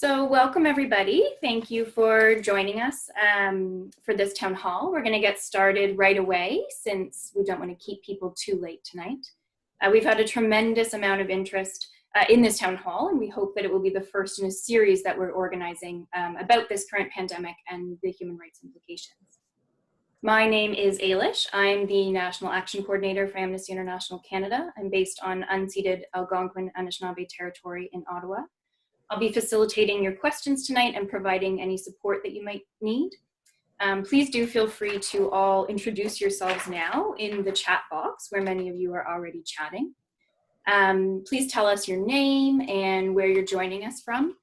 So welcome everybody. Thank you for joining us for this town hall. We're going to get started right away since we don't want to keep people too late tonight. We've had a tremendous amount of interest in this town hall, and we hope that it will be the first in a series that we're organizing about this current pandemic and the human rights implications. My name is Ailish. I'm the National Action Coordinator for Amnesty International Canada. I'm based on unceded Algonquin Anishinaabe territory in Ottawa. I'll be facilitating your questions tonight and providing any support that you might need. Please do feel free to all introduce yourselves now in the chat box where many of you are already chatting. Please tell us your name and where you're joining us from.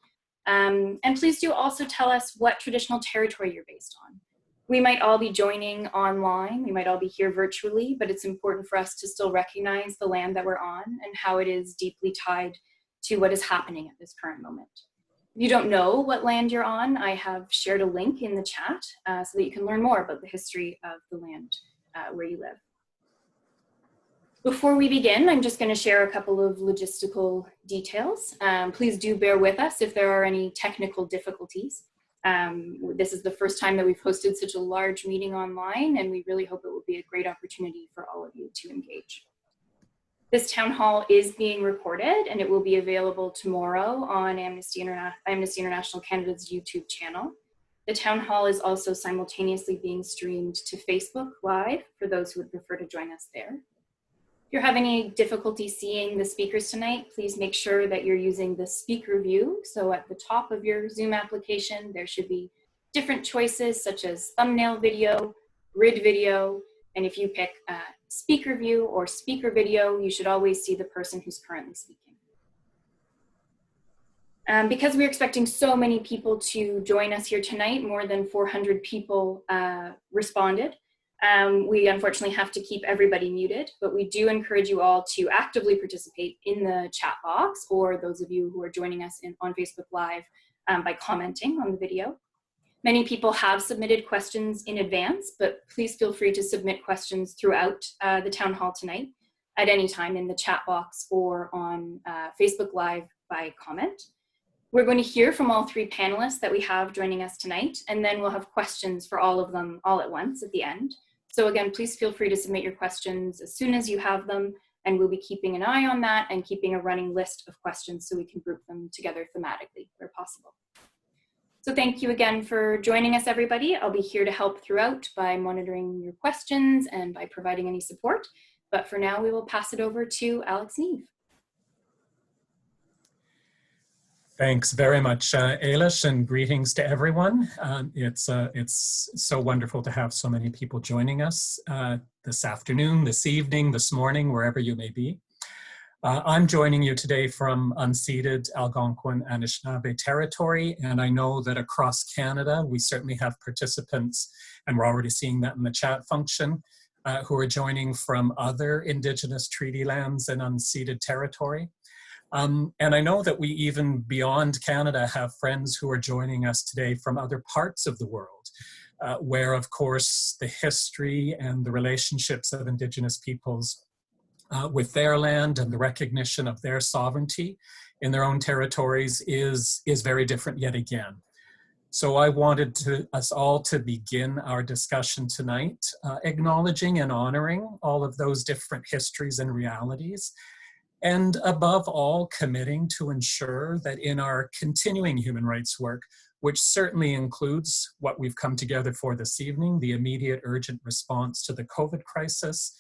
And please do also tell us what traditional territory you're based on. We might all be joining online, we might all be here virtually, but it's important for us to still recognize the land that we're on and how it is deeply tied to what is happening at this current moment. If you don't know what land you're on, I have shared a link in the chat so that you can learn more about the history of the land where you live. Before we begin, I'm just going to share a couple of logistical details. Please do bear with us if there are any technical difficulties. This is the first time that we've hosted such a large meeting online, and we really hope it will be a great opportunity for all of you to engage. This town hall is being recorded and it will be available tomorrow on Amnesty International Canada's YouTube channel. The town hall is also simultaneously being streamed to Facebook Live for those who would prefer to join us there. If you're having any difficulty seeing the speakers tonight, please make sure that you're using the speaker view. So at the top of your Zoom application, there should be different choices such as thumbnail video, grid video, and if you pick speaker view or speaker video, you should always see the person who's currently speaking. Because we're expecting so many people to join us here tonight, more than 400 people responded. We unfortunately have to keep everybody muted, but we do encourage you all to actively participate in the chat box, or those of you who are joining us on Facebook Live by commenting on the video. Many people have submitted questions in advance, but please feel free to submit questions throughout the town hall tonight at any time in the chat box or on Facebook Live by comment. We're going to hear from all three panelists that we have joining us tonight, and then we'll have questions for all of them all at once at the end. So again, please feel free to submit your questions as soon as you have them, and we'll be keeping an eye on that and keeping a running list of questions so we can group them together thematically where possible. So thank you again for joining us, everybody. I'll be here to help throughout by monitoring your questions and by providing any support. But for now, we will pass it over to Alex Neve. Thanks very much, Ailish, and greetings to everyone. It's so wonderful to have so many people joining us this afternoon, this evening, this morning, wherever you may be. I'm joining you today from unceded Algonquin Anishinaabe territory, and I know that across Canada, we certainly have participants, and we're already seeing that in the chat function, who are joining from other Indigenous treaty lands and unceded territory. And I know that we even beyond Canada have friends who are joining us today from other parts of the world, where of course the history and the relationships of Indigenous peoples with their land and the recognition of their sovereignty in their own territories is very different yet again. So I wanted us all to begin our discussion tonight, acknowledging and honoring all of those different histories and realities, and above all, committing to ensure that in our continuing human rights work, which certainly includes what we've come together for this evening, the immediate urgent response to the COVID crisis,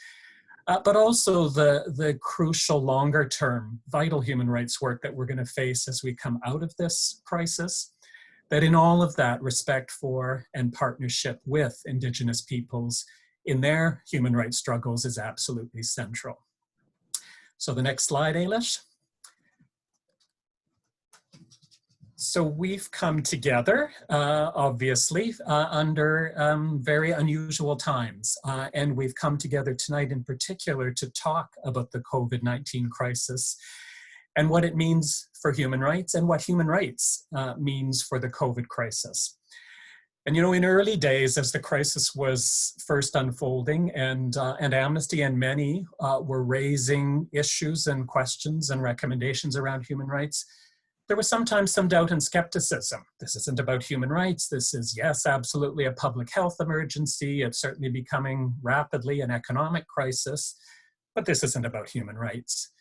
but also the crucial longer term vital human rights work that we're going to face as we come out of this crisis, that in all of that, respect for and partnership with Indigenous peoples in their human rights struggles is absolutely central. So the next slide, Ailish. So we've come together, obviously, under very unusual times. And we've come together tonight in particular to talk about the COVID-19 crisis and what it means for human rights and what human rights means for the COVID crisis. And you know, in early days, as the crisis was first unfolding and Amnesty and many were raising issues and questions and recommendations around human rights, there was sometimes some doubt and skepticism. This isn't about human rights. This is, yes, absolutely a public health emergency. It's certainly becoming rapidly an economic crisis, but this isn't about human rights.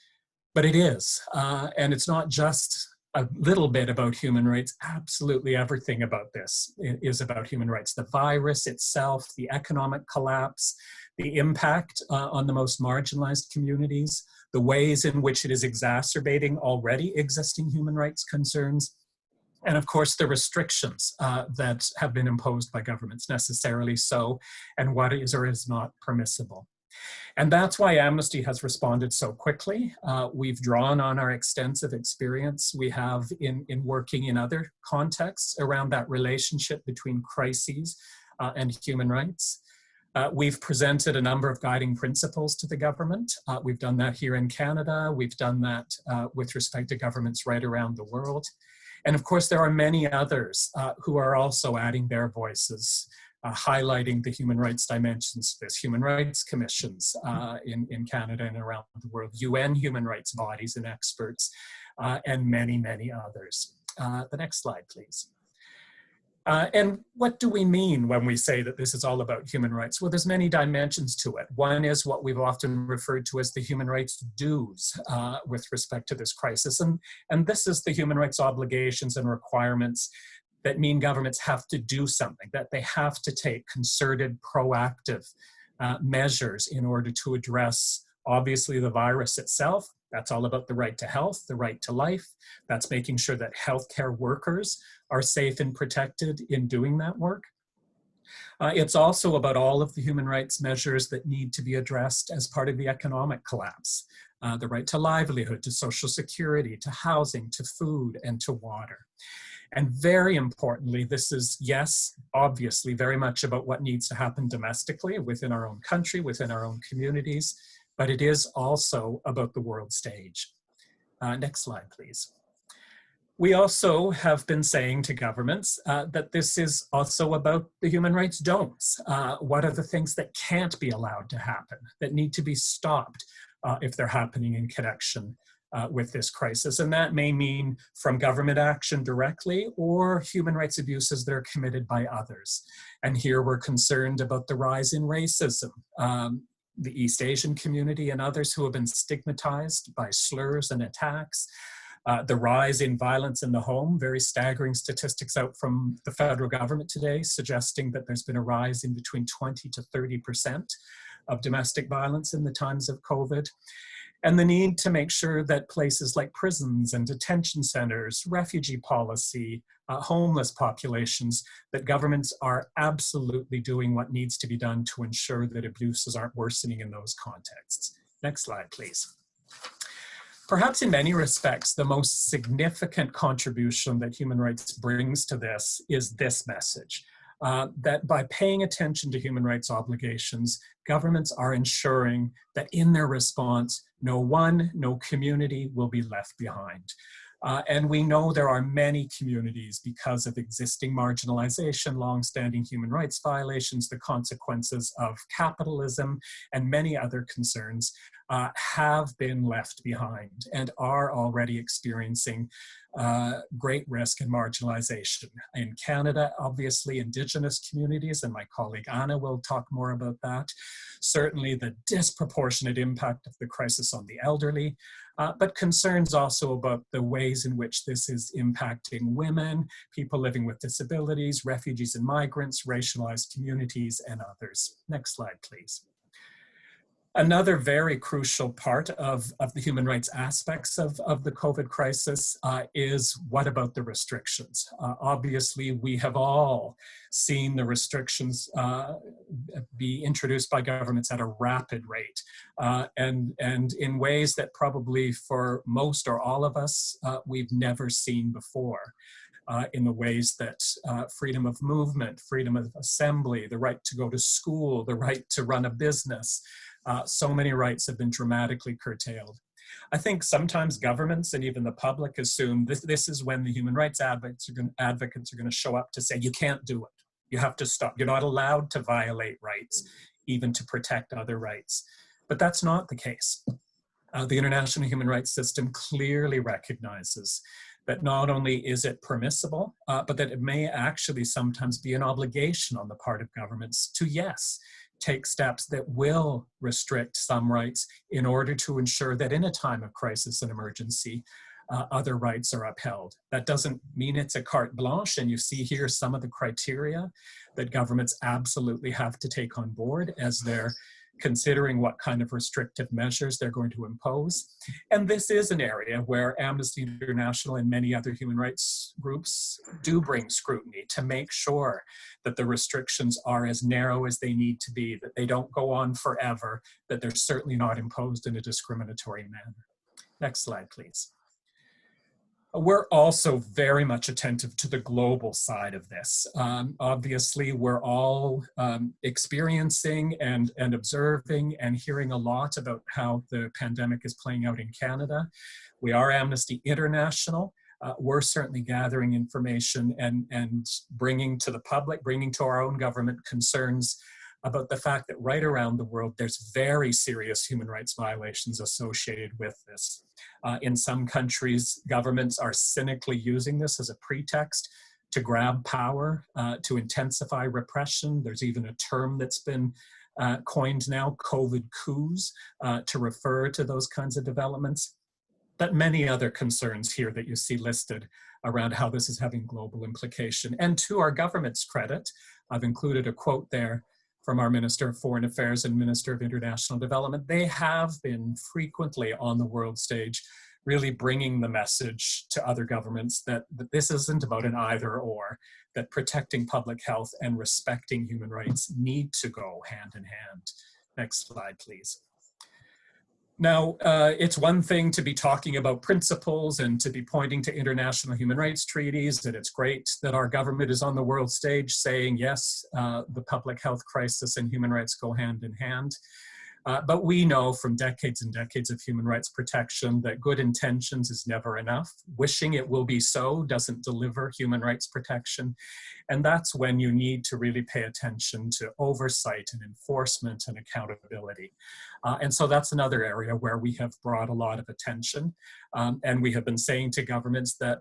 But it is, and it's not just a little bit about human rights. Absolutely everything about this is about human rights. The virus itself, the economic collapse, the impact on the most marginalized communities, the ways in which it is exacerbating already existing human rights concerns, and of course the restrictions that have been imposed by governments, necessarily so, and what is or is not permissible. And that's why Amnesty has responded so quickly. We've drawn on our extensive experience we have in working in other contexts around that relationship between crises and human rights. We've presented a number of guiding principles to the government. We've done that here in Canada. We've done that with respect to governments right around the world. And of course, there are many others who are also adding their voices, highlighting the human rights dimensions. There's human rights commissions in Canada and around the world, UN human rights bodies and experts, and many, many others. The next slide, please. And what do we mean when we say that this is all about human rights? Well, there's many dimensions to it. One is what we've often referred to as the human rights dues with respect to this crisis. And this is the human rights obligations and requirements that mean governments have to do something, that they have to take concerted, proactive measures in order to address, obviously, the virus itself. That's all about the right to health, the right to life. That's making sure that healthcare workers are safe and protected in doing that work. It's also about all of the human rights measures that need to be addressed as part of the economic collapse. The right to livelihood, to social security, to housing, to food, and to water. And very importantly, this is, yes, obviously very much about what needs to happen domestically within our own country, within our own communities, but it is also about the world stage. Next slide, please. We also have been saying to governments that this is also about the human rights don'ts. What are the things that can't be allowed to happen, that need to be stopped if they're happening in connection with this crisis? And that may mean from government action directly or human rights abuses that are committed by others. And here we're concerned about the rise in racism. The East Asian community and others who have been stigmatized by slurs and attacks. The rise in violence in the home, very staggering statistics out from the federal government today suggesting that there's been a rise in between 20 to 30% of domestic violence in the times of COVID. And the need to make sure that places like prisons and detention centers, refugee policy, homeless populations, that governments are absolutely doing what needs to be done to ensure that abuses aren't worsening in those contexts. Next slide, please. Perhaps in many respects, the most significant contribution that human rights brings to this is this message. That by paying attention to human rights obligations, governments are ensuring that in their response, no one, no community will be left behind. And we know there are many communities, because of existing marginalization, longstanding human rights violations, the consequences of capitalism, and many other concerns, have been left behind and are already experiencing great risk and marginalization. In Canada, obviously, Indigenous communities, and my colleague Anna will talk more about that. Certainly the disproportionate impact of the crisis on the elderly, but concerns also about the ways in which this is impacting women, people living with disabilities, refugees and migrants, racialized communities, and others. Next slide, please. Another very crucial part of the human rights aspects of the COVID crisis is what about the restrictions? Obviously, we have all seen the restrictions be introduced by governments at a rapid rate and in ways that probably for most or all of us, we've never seen before. In the ways that freedom of movement, freedom of assembly, the right to go to school, the right to run a business, so many rights have been dramatically curtailed. I think sometimes governments and even the public assume this is when the human rights advocates are going to show up to say, you can't do it. You have to stop. You're not allowed to violate rights, even to protect other rights. But that's not the case. The international human rights system clearly recognizes that not only is it permissible, but that it may actually sometimes be an obligation on the part of governments to, yes, take steps that will restrict some rights in order to ensure that in a time of crisis and emergency, other rights are upheld. That doesn't mean it's a carte blanche, and you see here some of the criteria that governments absolutely have to take on board as they're considering what kind of restrictive measures they're going to impose. And this is an area where Amnesty International and many other human rights groups do bring scrutiny to make sure that the restrictions are as narrow as they need to be, that they don't go on forever, that they're certainly not imposed in a discriminatory manner. Next slide, please. We're also very much attentive to the global side of this. Obviously, we're all experiencing and observing and hearing a lot about how the pandemic is playing out in Canada. We are Amnesty International. We're certainly gathering information and bringing to the public, bringing to our own government concerns about the fact that right around the world, there's very serious human rights violations associated with this. In some countries, governments are cynically using this as a pretext to grab power, to intensify repression. There's even a term that's been coined now, COVID coups, to refer to those kinds of developments. But many other concerns here that you see listed around how this is having global implication. And to our government's credit, I've included a quote there from our Minister of Foreign Affairs and Minister of International Development. They have been frequently on the world stage, really bringing the message to other governments that this isn't about an either or, that protecting public health and respecting human rights need to go hand in hand. Next slide, please. Now, it's one thing to be talking about principles and to be pointing to international human rights treaties, and it's great that our government is on the world stage saying, yes, the public health crisis and human rights go hand in hand. But we know from decades and decades of human rights protection that good intentions is never enough. Wishing it will be so doesn't deliver human rights protection. And that's when you need to really pay attention to oversight and enforcement and accountability. And so that's another area where we have brought a lot of attention. And we have been saying to governments that,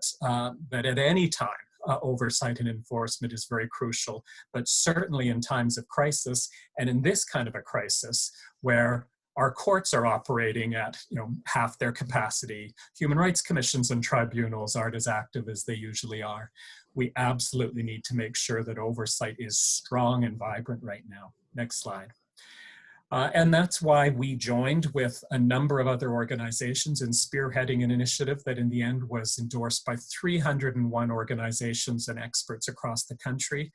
that at any time, oversight and enforcement is very crucial, but certainly in times of crisis, and in this kind of a crisis where our courts are operating at half their capacity, human rights commissions and tribunals aren't as active as they usually are, we absolutely need to make sure that oversight is strong and vibrant right now. Next slide. And that's why we joined with a number of other organizations in spearheading an initiative that in the end was endorsed by 301 organizations and experts across the country,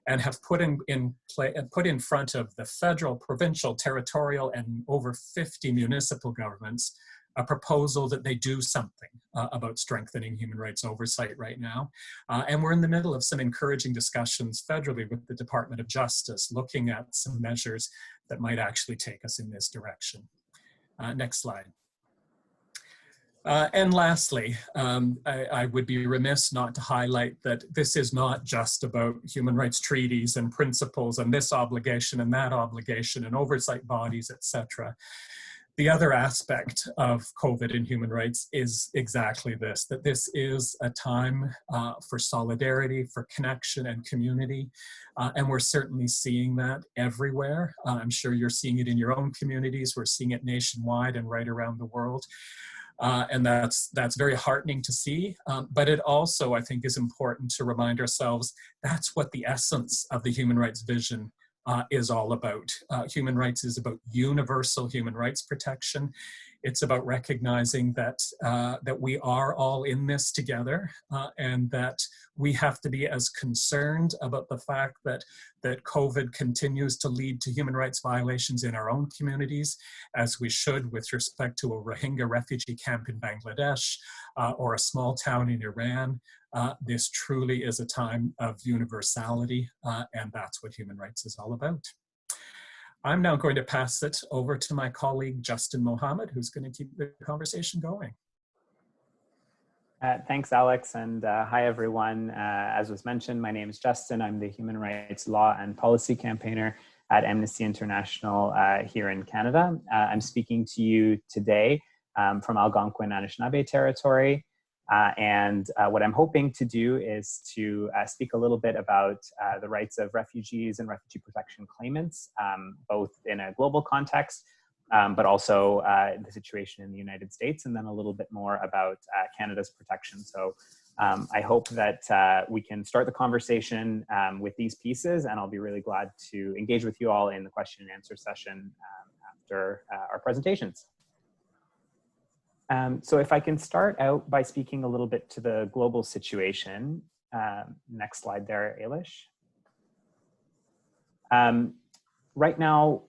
and have put in front of the federal, provincial, territorial, and over 50 municipal governments a proposal that they do something about strengthening human rights oversight right now. And we're in the middle of some encouraging discussions federally with the Department of Justice, looking at some measures that might actually take us in this direction. Next slide. And lastly, I would be remiss not to highlight that this is not just about human rights treaties and principles and this obligation and that obligation and oversight bodies, etc. The other aspect of COVID and human rights is exactly this, that this is a time for solidarity, for connection and community. And we're certainly seeing that everywhere. I'm sure you're seeing it in your own communities. We're seeing it nationwide and right around the world. And that's very heartening to see. But it also, I think, is important to remind ourselves that's what the essence of the human rights vision is all about. Human rights is about universal human rights protection. It's about recognizing that, that we are all in this together, and that we have to be as concerned about the fact that COVID continues to lead to human rights violations in our own communities, as we should with respect to a Rohingya refugee camp in Bangladesh or a small town in Iran. This truly is a time of universality, and that's what human rights is all about. I'm now going to pass it over to my colleague, Justin Mohammed, who's going to keep the conversation going. Thanks, Alex, and hi, everyone. As was mentioned, my name is Justin. I'm the Human Rights Law and Policy Campaigner at Amnesty International here in Canada. I'm speaking to you today from Algonquin Anishinaabe territory. What I'm hoping to do is to speak a little bit about the rights of refugees and refugee protection claimants, both in a global context, but also the situation in the United States, and then a little bit more about Canada's protection. So I hope that we can start the conversation with these pieces, and I'll be really glad to engage with you all in the question and answer session after our presentations. So if I can start out by speaking a little bit to the global situation. Next slide there, Ailish. Right now,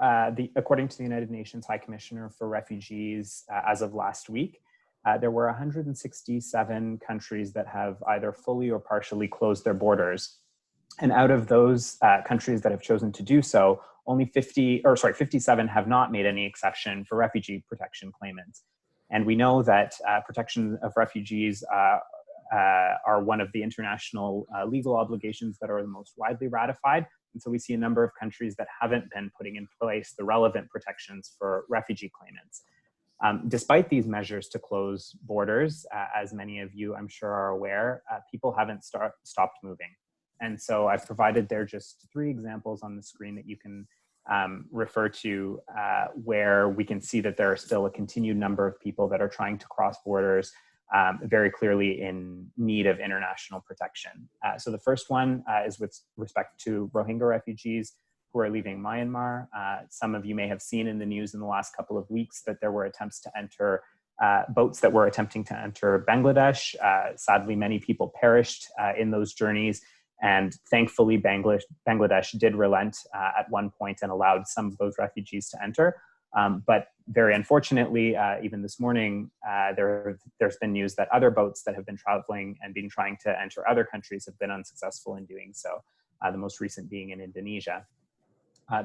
according to the United Nations High Commissioner for Refugees, as of last week, there were 167 countries that have either fully or partially closed their borders. And out of those countries that have chosen to do so, only 57 have not made any exception for refugee protection claimants. And we know that protection of refugees are one of the international legal obligations that are the most widely ratified. And so we see a number of countries that haven't been putting in place the relevant protections for refugee claimants. Despite these measures to close borders, as many of you I'm sure are aware, people haven't stopped moving. And so I've provided there just 3 examples on the screen that you can refer to where we can see that there are still a continued number of people that are trying to cross borders very clearly in need of international protection. So the first one is with respect to Rohingya refugees who are leaving Myanmar. Some of you may have seen in the news in the last couple of weeks that there were attempts to enter boats that were attempting to enter Bangladesh. Sadly, many people perished in those journeys. And thankfully, Bangladesh did relent at one point and allowed some of those refugees to enter. But very unfortunately, even this morning, there's been news that other boats that have been traveling and been trying to enter other countries have been unsuccessful in doing so, the most recent being in Indonesia.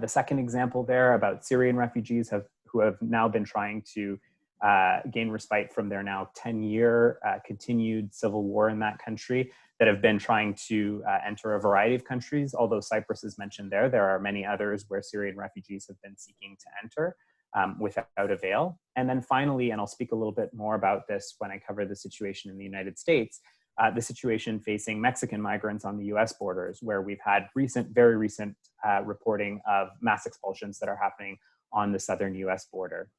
The second example there about Syrian refugees who have now been trying to gain respite from their now 10-year continued civil war in that country, that have been trying to enter a variety of countries. Although Cyprus is mentioned there are many others where Syrian refugees have been seeking to enter without avail. And then finally, and I'll speak a little bit more about this when I cover the situation in the United States, the situation facing Mexican migrants on the US borders, where we've had very recent reporting of mass expulsions that are happening on the southern US border.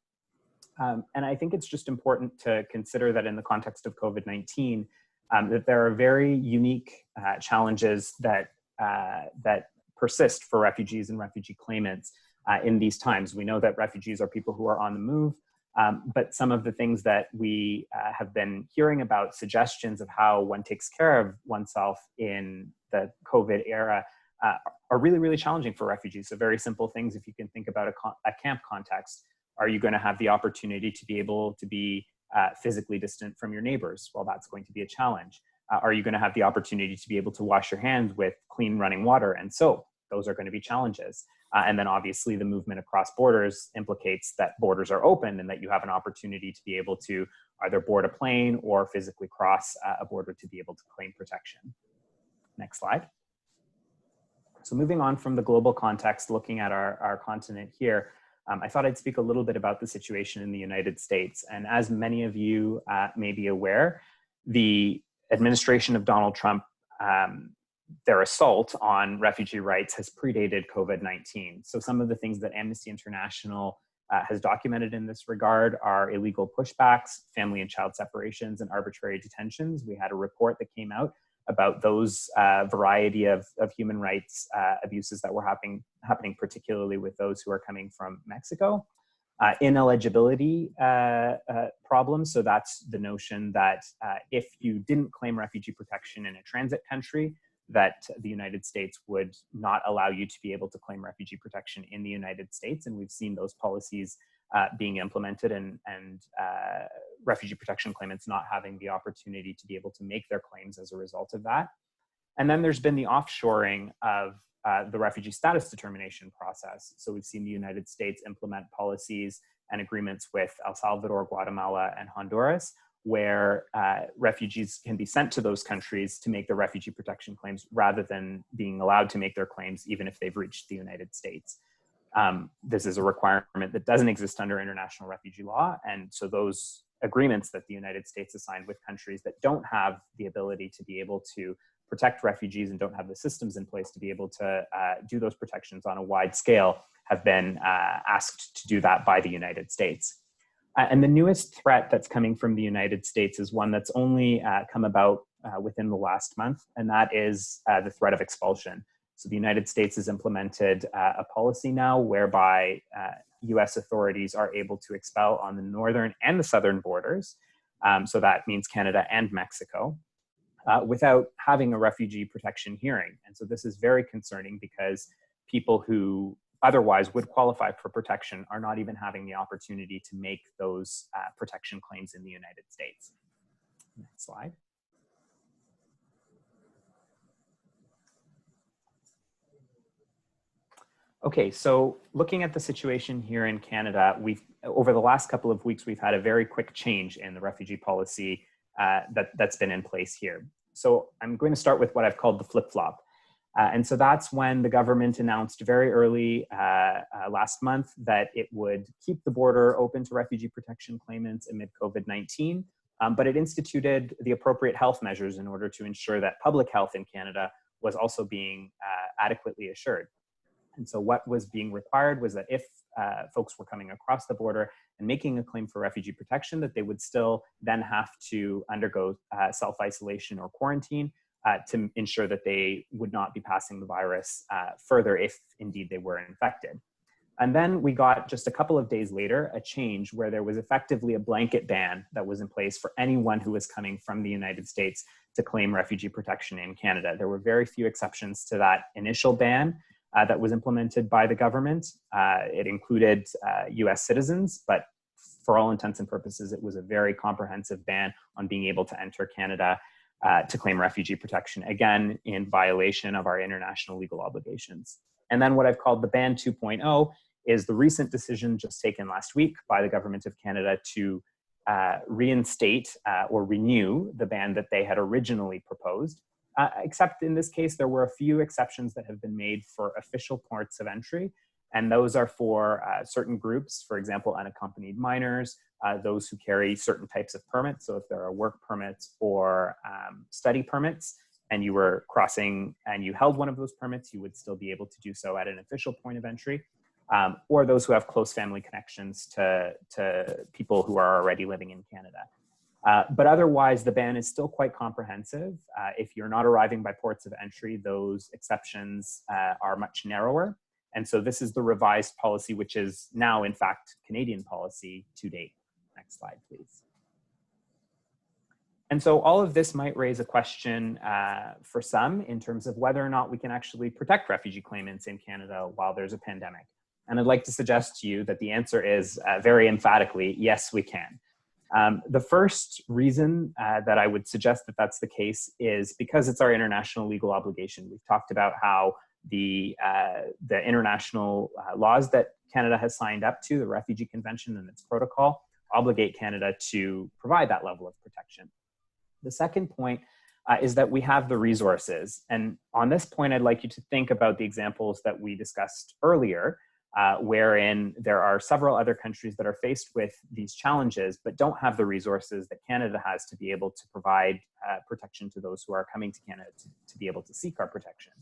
And I think it's just important to consider that in the context of COVID-19, that there are very unique challenges that persist for refugees and refugee claimants in these times. We know that refugees are people who are on the move, but some of the things that we have been hearing about, suggestions of how one takes care of oneself in the COVID era, are really, really challenging for refugees. So very simple things, if you can think about a camp context. Are you going to have the opportunity to be able to be physically distant from your neighbors? Well, that's going to be a challenge. Are you going to have the opportunity to be able to wash your hands with clean running water and soap? Those are going to be challenges. And then obviously the movement across borders implicates that borders are open and that you have an opportunity to be able to either board a plane or physically cross a border to be able to claim protection. Next slide. So moving on from the global context, looking at our continent here, I thought I'd speak a little bit about the situation in the United States. And as many of you may be aware, the administration of Donald Trump, their assault on refugee rights has predated COVID-19. So some of the things that Amnesty International has documented in this regard are illegal pushbacks, family and child separations, and arbitrary detentions. We had a report that came out about those variety of human rights abuses that were happening particularly with those who are coming from Mexico. Ineligibility problems, so that's the notion that if you didn't claim refugee protection in a transit country, that the United States would not allow you to be able to claim refugee protection in the United States. And we've seen those policies being implemented and refugee protection claimants not having the opportunity to be able to make their claims as a result of that. And then there's been the offshoring of the refugee status determination process. So we've seen the United States implement policies and agreements with El Salvador, Guatemala, and Honduras, where refugees can be sent to those countries to make their refugee protection claims rather than being allowed to make their claims even if they've reached the United States. This is a requirement that doesn't exist under international refugee law, and so those agreements that the United States has signed with countries that don't have the ability to be able to protect refugees and don't have the systems in place to be able to do those protections on a wide scale have been asked to do that by the United States. And the newest threat that's coming from the United States is one that's only come about within the last month, and that is the threat of expulsion. So the United States has implemented a policy now whereby US authorities are able to expel on the northern and the southern borders, so that means Canada and Mexico, without having a refugee protection hearing. And so this is very concerning because people who otherwise would qualify for protection are not even having the opportunity to make those protection claims in the United States. Next slide. Okay, so looking at the situation here in Canada, over the last couple of weeks, we've had a very quick change in the refugee policy that's been in place here. So I'm going to start with what I've called the flip-flop. And so that's when the government announced very early last month that it would keep the border open to refugee protection claimants amid COVID-19, but it instituted the appropriate health measures in order to ensure that public health in Canada was also being adequately assured. And so what was being required was that if folks were coming across the border and making a claim for refugee protection, that they would still then have to undergo self-isolation or quarantine to ensure that they would not be passing the virus further if indeed they were infected. And then we got, just a couple of days later, a change where there was effectively a blanket ban that was in place for anyone who was coming from the United States to claim refugee protection in Canada. There were very few exceptions to that initial ban that was implemented by the government. It included US citizens, but for all intents and purposes, it was a very comprehensive ban on being able to enter Canada to claim refugee protection, again, in violation of our international legal obligations. And then what I've called the ban 2.0 is the recent decision just taken last week by the government of Canada to reinstate or renew the ban that they had originally proposed. Except in this case, there were a few exceptions that have been made for official ports of entry. And those are for certain groups, for example, unaccompanied minors, those who carry certain types of permits. So if there are work permits or study permits, and you were crossing and you held one of those permits, you would still be able to do so at an official point of entry. Or those who have close family connections to people who are already living in Canada. But otherwise, the ban is still quite comprehensive. If you're not arriving by ports of entry, those exceptions are much narrower. And so this is the revised policy, which is now, in fact, Canadian policy to date. Next slide, please. And so all of this might raise a question for some in terms of whether or not we can actually protect refugee claimants in Canada while there's a pandemic. And I'd like to suggest to you that the answer is very emphatically, yes, we can. The first reason that I would suggest that that's the case is because it's our international legal obligation. We've talked about how the international laws that Canada has signed up to, the Refugee Convention and its protocol, obligate Canada to provide that level of protection. The second point is that we have the resources. And on this point, I'd like you to think about the examples that we discussed earlier, wherein there are several other countries that are faced with these challenges, but don't have the resources that Canada has to be able to provide protection to those who are coming to Canada to be able to seek our protection.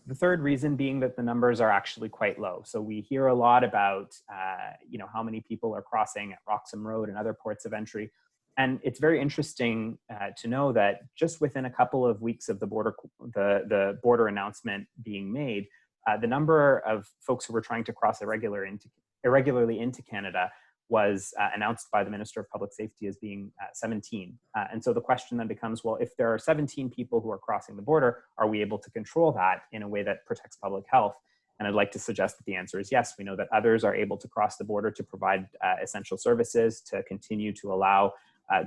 The third reason being that the numbers are actually quite low. So we hear a lot about how many people are crossing at Roxham Road and other ports of entry. And it's very interesting to know that just within a couple of weeks of the border announcement being made, the number of folks who were trying to cross irregularly into Canada was announced by the Minister of Public Safety as being 17. And so the question then becomes, well, if there are 17 people who are crossing the border, are we able to control that in a way that protects public health? And I'd like to suggest that the answer is yes. We know that others are able to cross the border to provide essential services, to continue to allow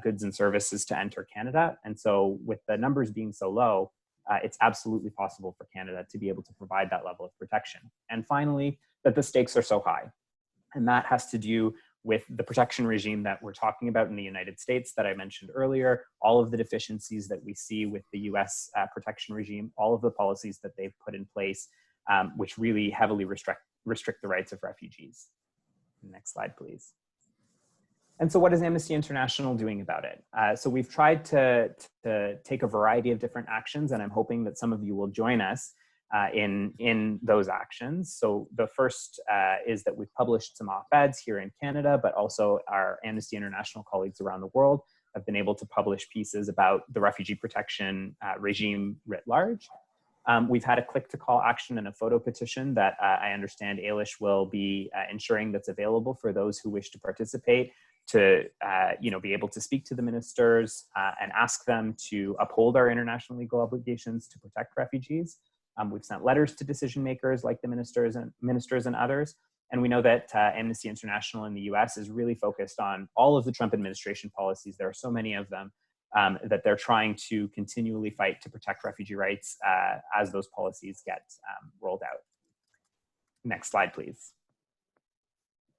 goods and services to enter Canada. And so with the numbers being so low, it's absolutely possible for Canada to be able to provide that level of protection. And finally, that the stakes are so high. And that has to do with the protection regime that we're talking about in the United States that I mentioned earlier, all of the deficiencies that we see with the US protection regime, all of the policies that they've put in place, which really heavily restrict the rights of refugees. Next slide, please. And so what is Amnesty International doing about it? So we've tried to take a variety of different actions, and I'm hoping that some of you will join us in those actions. So the first is that we've published some op-eds here in Canada, but also our Amnesty International colleagues around the world have been able to publish pieces about the refugee protection regime writ large. We've had a click-to-call action and a photo petition that I understand Ailish will be ensuring that's available for those who wish to participate, to be able to speak to the ministers and ask them to uphold our international legal obligations to protect refugees. We've sent letters to decision makers like the ministers and others. And we know that Amnesty International in the US is really focused on all of the Trump administration policies. There are so many of them that they're trying to continually fight to protect refugee rights as those policies get rolled out. Next slide, please.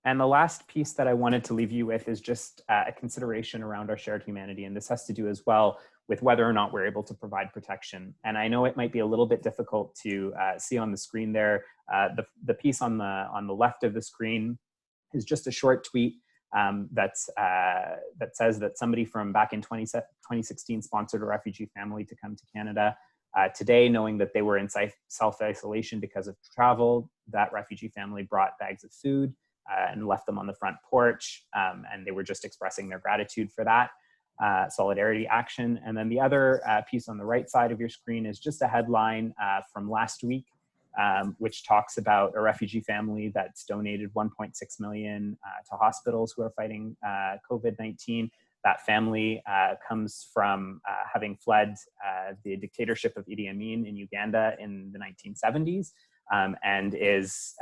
And the last piece that I wanted to leave you with is just a consideration around our shared humanity. And this has to do as well with whether or not we're able to provide protection. And I know it might be a little bit difficult to see on the screen there. The piece on the left of the screen is just a short tweet that says that somebody from back in 2016 sponsored a refugee family to come to Canada. Today, knowing that they were in self-isolation because of travel, that refugee family brought bags of food and left them on the front porch, and they were just expressing their gratitude for that solidarity action. And then the other piece on the right side of your screen is just a headline from last week, which talks about a refugee family that's donated 1.6 million to hospitals who are fighting COVID-19. That family comes from having fled the dictatorship of Idi Amin in Uganda in the 1970s. And is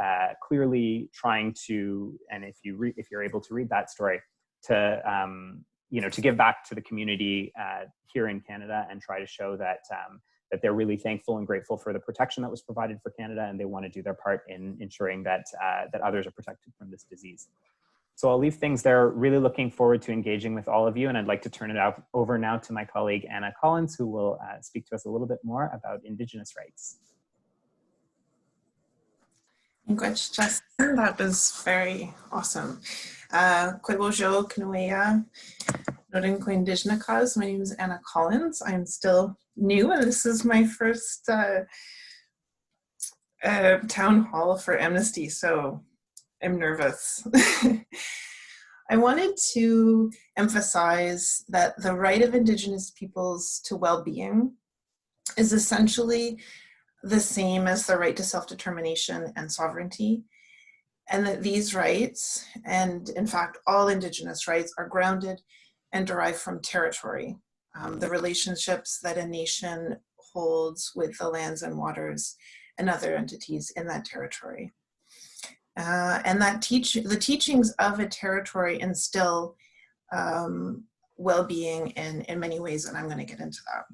clearly trying to, and if you're able to read that story, to give back to the community here in Canada and try to show that that they're really thankful and grateful for the protection that was provided for Canada, and they want to do their part in ensuring that that others are protected from this disease. So I'll leave things there. Really looking forward to engaging with all of you, and I'd like to turn it over now to my colleague Anna Collins, who will speak to us a little bit more about Indigenous rights. Language, Justin, that was very awesome. Kwebojo Knuea, Norin Indigenous. My name is Anna Collins. I'm still new, and this is my first town hall for Amnesty, so I'm nervous. I wanted to emphasize that the right of Indigenous peoples to well-being is essentially the same as the right to self-determination and sovereignty, and that these rights, and in fact all Indigenous rights, are grounded and derived from territory, the relationships that a nation holds with the lands and waters and other entities in that territory. And that the teachings of a territory instill well-being in many ways, and I'm going to get into that.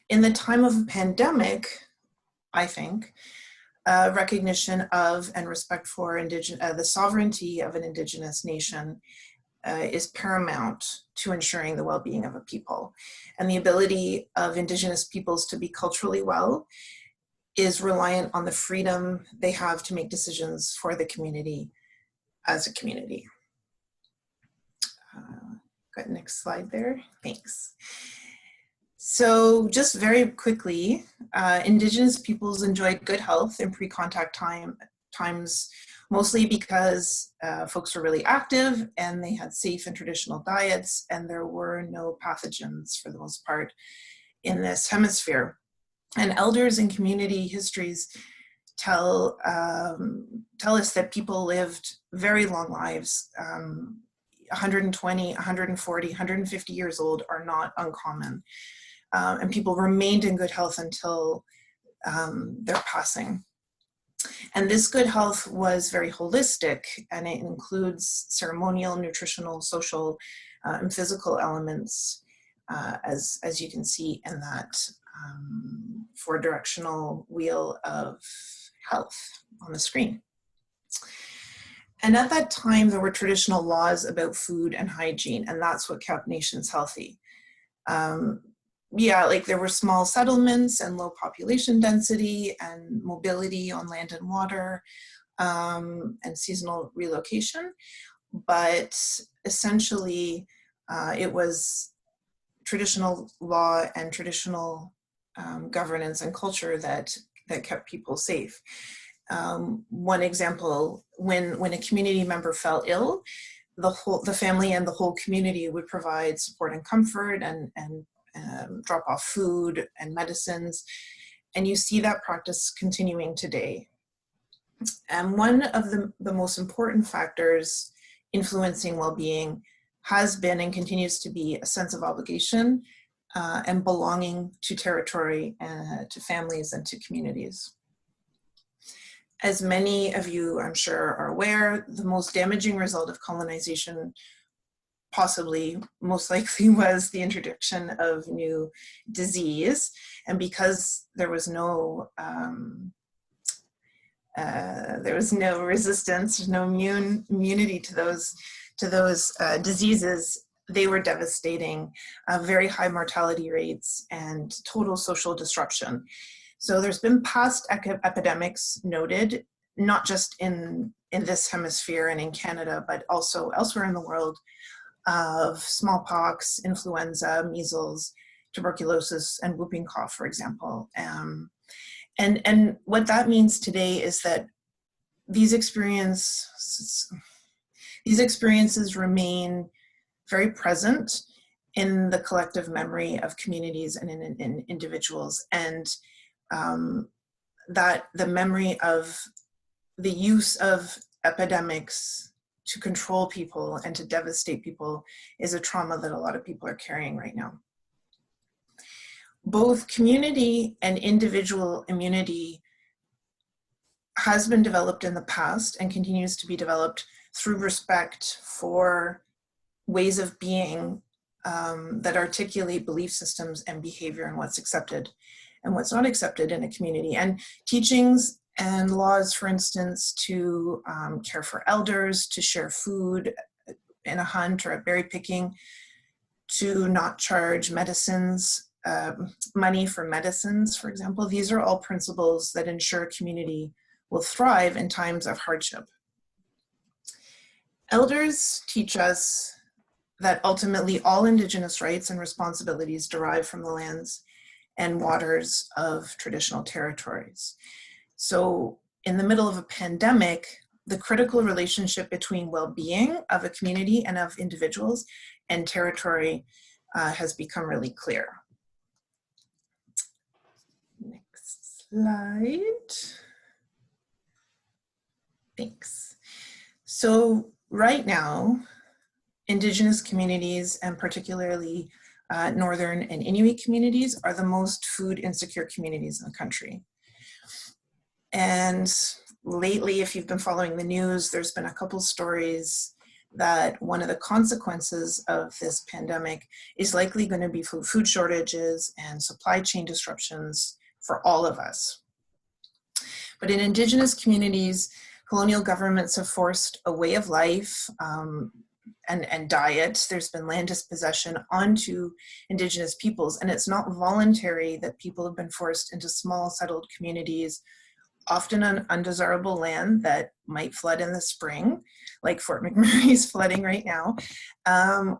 In the time of a pandemic, I think, recognition of and respect for the sovereignty of an Indigenous nation is paramount to ensuring the well-being of a people. And the ability of Indigenous peoples to be culturally well is reliant on the freedom they have to make decisions for the community as a community. Got next slide there, thanks. So just very quickly, Indigenous peoples enjoyed good health in pre-contact times, mostly because folks were really active and they had safe and traditional diets, and there were no pathogens for the most part in this hemisphere. And elders and community histories tell us that people lived very long lives. 120, 140, 150 years old are not uncommon. And people remained in good health until their passing. And this good health was very holistic, and it includes ceremonial, nutritional, social, and physical elements, as you can see in that four-directional wheel of health on the screen. And at that time, there were traditional laws about food and hygiene, and that's what kept nations healthy. Yeah, like there were small settlements and low population density and mobility on land and water, and seasonal relocation. but essentially it was traditional law and traditional governance and culture that kept people safe. One example, when a community member fell ill, the family and the whole community would provide support and comfort and drop off food and medicines. And you see that practice continuing today. And one of the most important factors influencing well-being has been and continues to be a sense of obligation and belonging to territory, to families and to communities. As many of you, I'm sure, are aware, the most damaging result of colonization possibly most likely was the introduction of new disease. And because there was no resistance, no immunity to those diseases, they were devastating, very high mortality rates and total social disruption. So there's been past epidemics noted, not just in this hemisphere and in Canada, but also elsewhere in the world, of smallpox, influenza, measles, tuberculosis, and whooping cough, for example. And what that means today is that these experiences remain very present in the collective memory of communities and in individuals, and that the memory of the use of epidemics to control people and to devastate people is a trauma that a lot of people are carrying right now. Both community and individual immunity has been developed in the past and continues to be developed through respect for ways of being that articulate belief systems and behavior and what's accepted and what's not accepted in a community. And teachings and laws, for instance, to care for elders, to share food in a hunt or at berry picking, to not charge medicines, money for medicines, for example. These are all principles that ensure a community will thrive in times of hardship. Elders teach us that ultimately all Indigenous rights and responsibilities derive from the lands and waters of traditional territories. So in the middle of a pandemic, the critical relationship between well-being of a community and of individuals and territory has become really clear. Next slide. Thanks. So right now, Indigenous communities, and particularly Northern and Inuit communities, are the most food insecure communities in the country. And lately, if you've been following the news, there's been a couple stories that one of the consequences of this pandemic is likely going to be food shortages and supply chain disruptions for all of us. But in Indigenous communities, colonial governments have forced a way of life and diet. There's been land dispossession onto Indigenous peoples, and it's not voluntary that people have been forced into small settled communities, often on undesirable land that might flood in the spring, like Fort McMurray is flooding right now,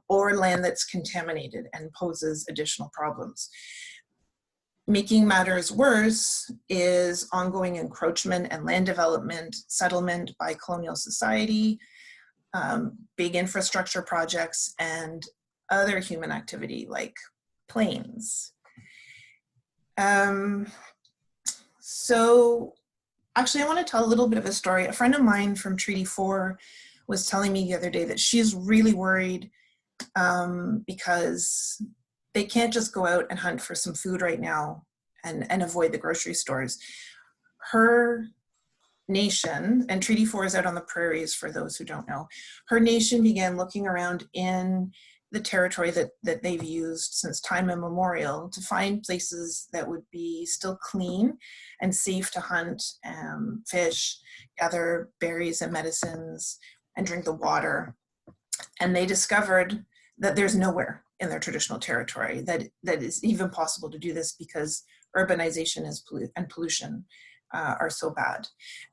or land that's contaminated and poses additional problems. Making matters worse is ongoing encroachment and land development, settlement by colonial society, big infrastructure projects, and other human activity like planes. So actually, I want to tell a little bit of a story. A friend of mine from Treaty 4 was telling me the other day that she's really worried because they can't just go out and hunt for some food right now and avoid the grocery stores. Her nation, and Treaty 4 is out on the prairies for those who don't know, her nation began looking around in the territory that they've used since time immemorial to find places that would be still clean and safe to hunt, fish, gather berries and medicines, and drink the water. And they discovered that there's nowhere in their traditional territory that is even possible to do this because urbanization and pollution are so bad.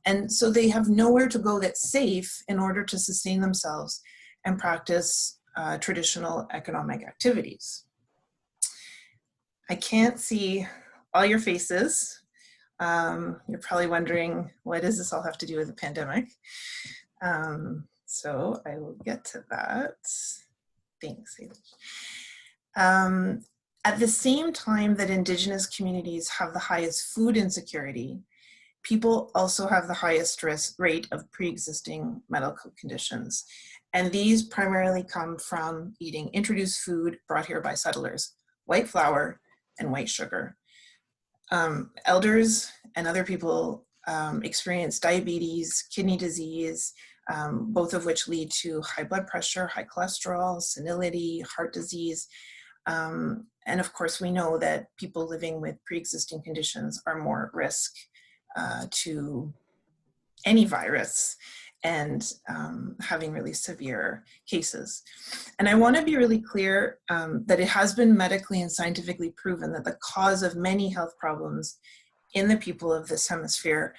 And so they have nowhere to go that's safe in order to sustain themselves and practice traditional economic activities. I can't see all your faces. You're probably wondering, what does this all have to do with the pandemic? So I will get to that. Thanks. At the same time that Indigenous communities have the highest food insecurity, people also have the highest rate of pre-existing medical conditions. And these primarily come from eating introduced food brought here by settlers, white flour and white sugar. Elders and other people experience diabetes, kidney disease, both of which lead to high blood pressure, high cholesterol, senility, heart disease. And of course, we know that people living with pre-existing conditions are more at risk to any virus and having really severe cases. And I want to be really clear that it has been medically and scientifically proven that the cause of many health problems in the people of this hemisphere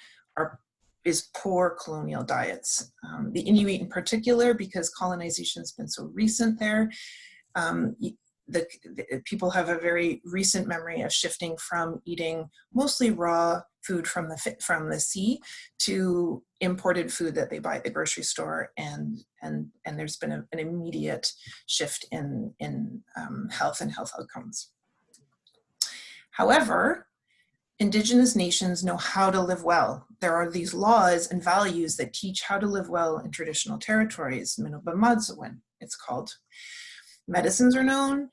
is poor colonial diets. The Inuit in particular, because colonization has been so recent there, the people have a very recent memory of shifting from eating mostly raw food from the sea to imported food that they buy at the grocery store, and there's been an immediate shift in health and health outcomes. However, Indigenous nations know how to live well. There are these laws and values that teach how to live well in traditional territories. Minubamadzawin, it's called. Medicines are known.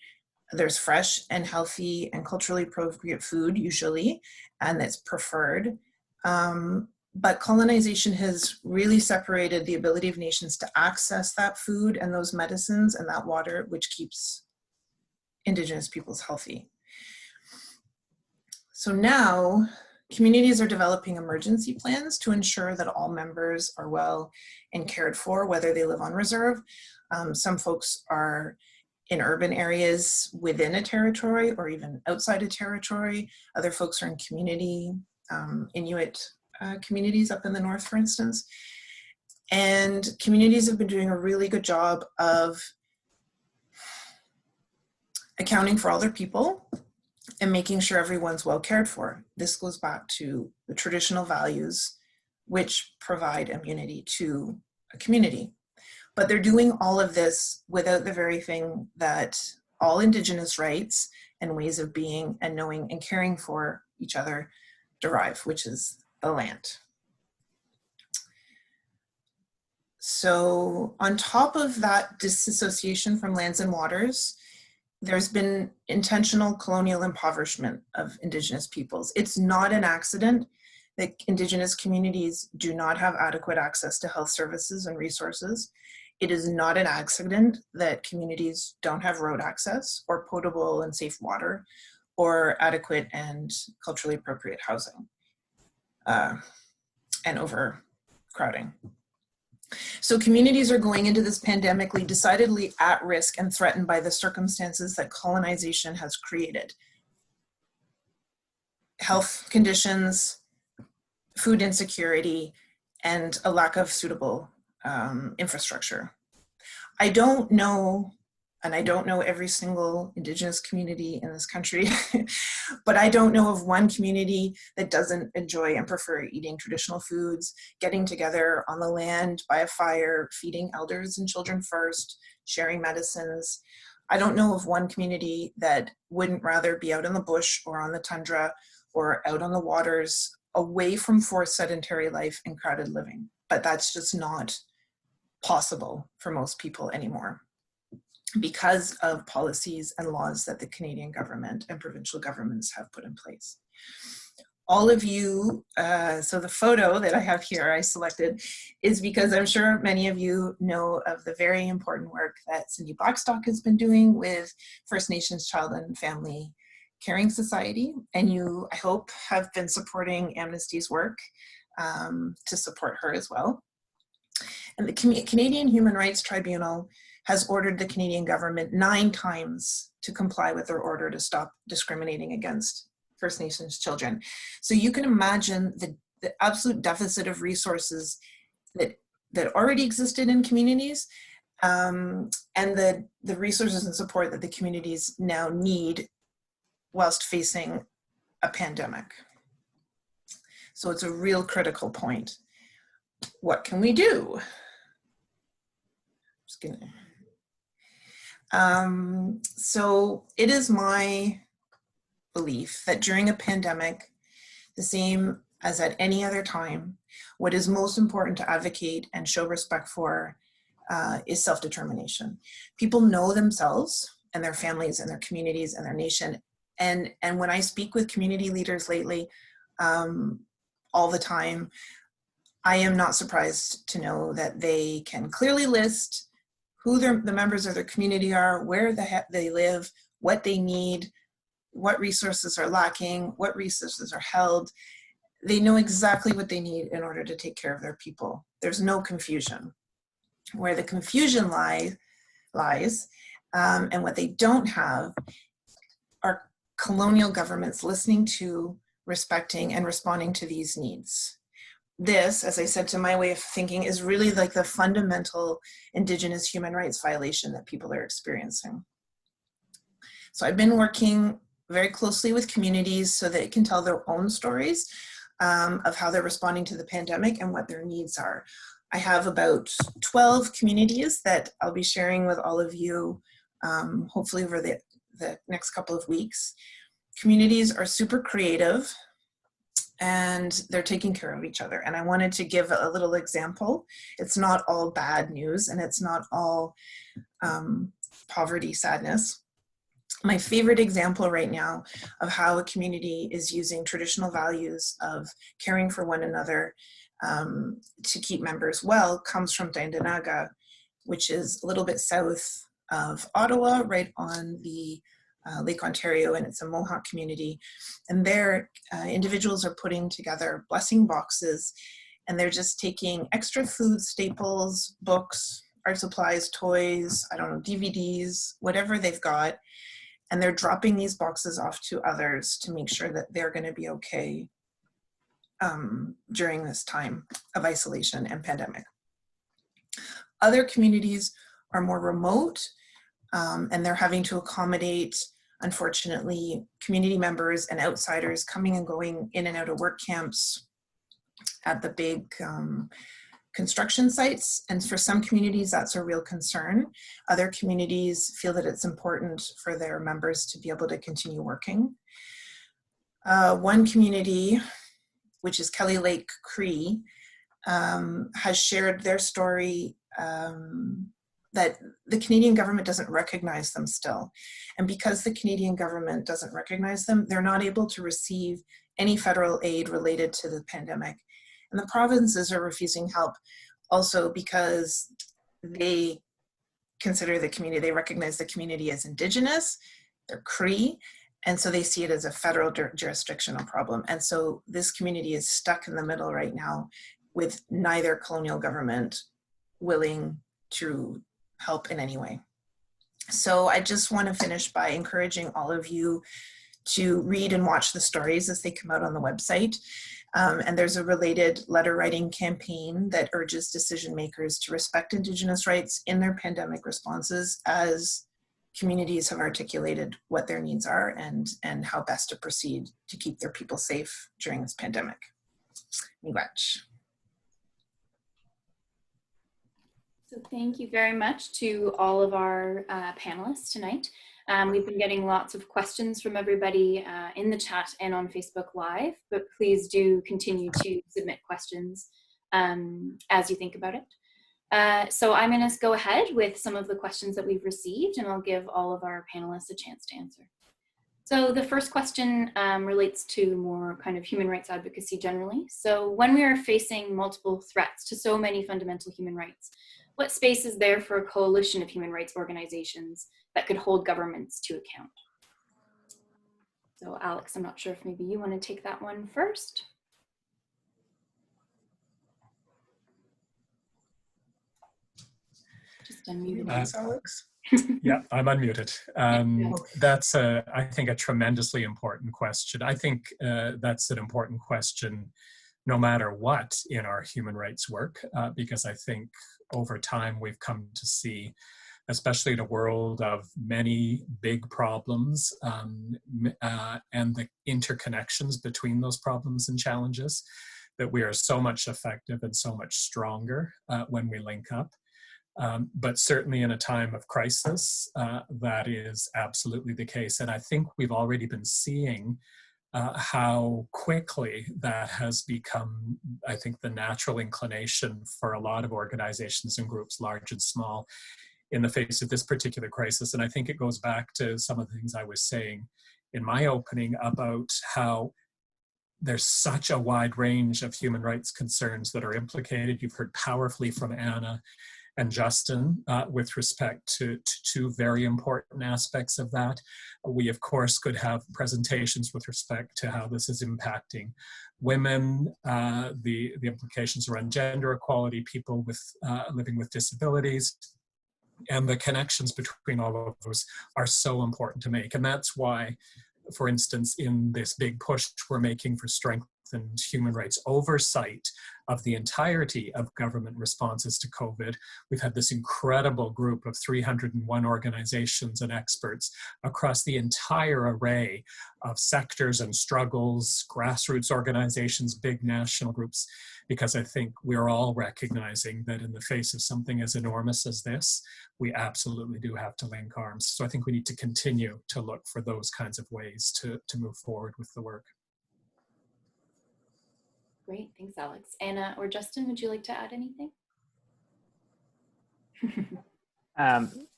There's fresh and healthy and culturally appropriate food usually, and it's preferred. But colonization has really separated the ability of nations to access that food and those medicines and that water, which keeps Indigenous peoples healthy. So now communities are developing emergency plans to ensure that all members are well and cared for, whether they live on reserve. Some folks are in urban areas within a territory or even outside a territory. Other folks are in community, Inuit communities up in the north, for instance. And communities have been doing a really good job of accounting for all their people and making sure everyone's well cared for. This goes back to the traditional values which provide immunity to a community. But they're doing all of this without the very thing that all Indigenous rights and ways of being and knowing and caring for each other derive, which is the land. So on top of that disassociation from lands and waters, there's been intentional colonial impoverishment of Indigenous peoples. It's not an accident that Indigenous communities do not have adequate access to health services and resources. It is not an accident that communities don't have road access or potable and safe water or adequate and culturally appropriate housing and overcrowding. So communities are going into this pandemically decidedly at risk and threatened by the circumstances that colonization has created. Health conditions, food insecurity, and a lack of suitable infrastructure. I don't know, and I don't know every single Indigenous community in this country, but I don't know of one community that doesn't enjoy and prefer eating traditional foods, getting together on the land by a fire, feeding elders and children first, sharing medicines. I don't know of one community that wouldn't rather be out in the bush or on the tundra or out on the waters, away from forced sedentary life and crowded living. But that's just not possible for most people anymore because of policies and laws that the Canadian government and provincial governments have put in place. All of you, so the photo that I have here I selected is because I'm sure many of you know of the very important work that Cindy Blackstock has been doing with First Nations Child and Family Caring Society, and you, I hope, have been supporting Amnesty's work to support her as well. And the Canadian Human Rights Tribunal has ordered the Canadian government 9 times to comply with their order to stop discriminating against First Nations children. So you can imagine the absolute deficit of resources that already existed in communities, and the resources and support that the communities now need whilst facing a pandemic. So it's a real critical point. What can we do? Just gonna, so it is my belief that during a pandemic, the same as at any other time, what is most important to advocate and show respect for is self-determination. People know themselves and their families and their communities and their nation. And when I speak with community leaders lately, all the time, I am not surprised to know that they can clearly list who the members of their community are, where they live, what they need, what resources are lacking, what resources are held. They know exactly what they need in order to take care of their people. There's no confusion. Where the confusion lies, and what they don't have are colonial governments listening to, respecting, and responding to these needs. This, as I said, to my way of thinking, is really like the fundamental Indigenous human rights violation that people are experiencing. So I've been working very closely with communities so that they can tell their own stories of how they're responding to the pandemic and what their needs are. I have about 12 communities that I'll be sharing with all of you, hopefully over the next couple of weeks. Communities are super creative and they're taking care of each other. And I wanted to give a little example. It's not all bad news and it's not all poverty, sadness. My favorite example right now of how a community is using traditional values of caring for one another to keep members well comes from Dandanaga, which is a little bit south of Ottawa, right on the Lake Ontario, and it's a Mohawk community. And there, individuals are putting together blessing boxes, and they're just taking extra food, staples, books, art supplies, toys, I don't know, DVDs, whatever they've got, and they're dropping these boxes off to others to make sure that they're going to be okay during this time of isolation and pandemic. Other communities are more remote, and they're having to accommodate, unfortunately, community members and outsiders coming and going in and out of work camps at the big construction sites. And for some communities, that's a real concern. Other communities feel that it's important for their members to be able to continue working. One community, which is Kelly Lake Cree, has shared their story that the Canadian government doesn't recognize them still. And because the Canadian government doesn't recognize them, they're not able to receive any federal aid related to the pandemic. And the provinces are refusing help also because they consider the community, they recognize the community as Indigenous, they're Cree, and so they see it as a federal jurisdictional problem. And so this community is stuck in the middle right now with neither colonial government willing to help in any way. So I just want to finish by encouraging all of you to read and watch the stories as they come out on the website. And there's a related letter writing campaign that urges decision makers to respect Indigenous rights in their pandemic responses as communities have articulated what their needs are and how best to proceed to keep their people safe during this pandemic. Miigwech. So thank you very much to all of our panelists tonight. We've been getting lots of questions from everybody in the chat and on Facebook Live, but please do continue to submit questions as you think about it. So I'm going to go ahead with some of the questions that we've received, and I'll give all of our panelists a chance to answer. So the first question relates to more kind of human rights advocacy generally. So when we are facing multiple threats to so many fundamental human rights, what space is there for a coalition of human rights organizations that could hold governments to account? So Alex, I'm not sure if maybe you want to take that one first. Just unmute. Thanks, Alex. Yeah, I'm unmuted. That's, I think, a tremendously important question. I think that's an important question no matter what in our human rights work, because I think over time we've come to see, especially in a world of many big problems and the interconnections between those problems and challenges, that we are so much effective and so much stronger when we link up. But certainly in a time of crisis, that is absolutely the case. And I think we've already been seeing how quickly that has become, I think, the natural inclination for a lot of organizations and groups, large and small, in the face of this particular crisis. And I think it goes back to some of the things I was saying in my opening about how there's such a wide range of human rights concerns that are implicated. You've heard powerfully from Anna and Justin with respect to two very important aspects of that. We, of course, could have presentations with respect to how this is impacting women, the implications around gender equality, people with living with disabilities, and the connections between all of those are so important to make. And that's why, for instance, in this big push we're making for strengthened human rights oversight of the entirety of government responses to COVID, we've had this incredible group of 301 organizations and experts across the entire array of sectors and struggles, grassroots organizations, big national groups, because I think we're all recognizing that in the face of something as enormous as this, we absolutely do have to link arms. So I think we need to continue to look for those kinds of ways to move forward with the work. Great, thanks, Alex. Anna or Justin, would you like to add anything?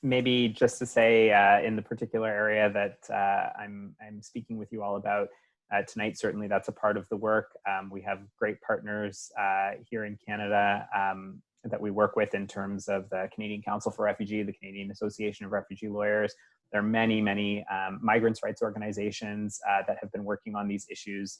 Maybe just to say in the particular area that I'm speaking with you all about tonight, certainly that's a part of the work. We have great partners here in Canada that we work with in terms of the Canadian Council for Refugee, the Canadian Association of Refugee Lawyers. There are many, many migrants' rights organizations that have been working on these issues.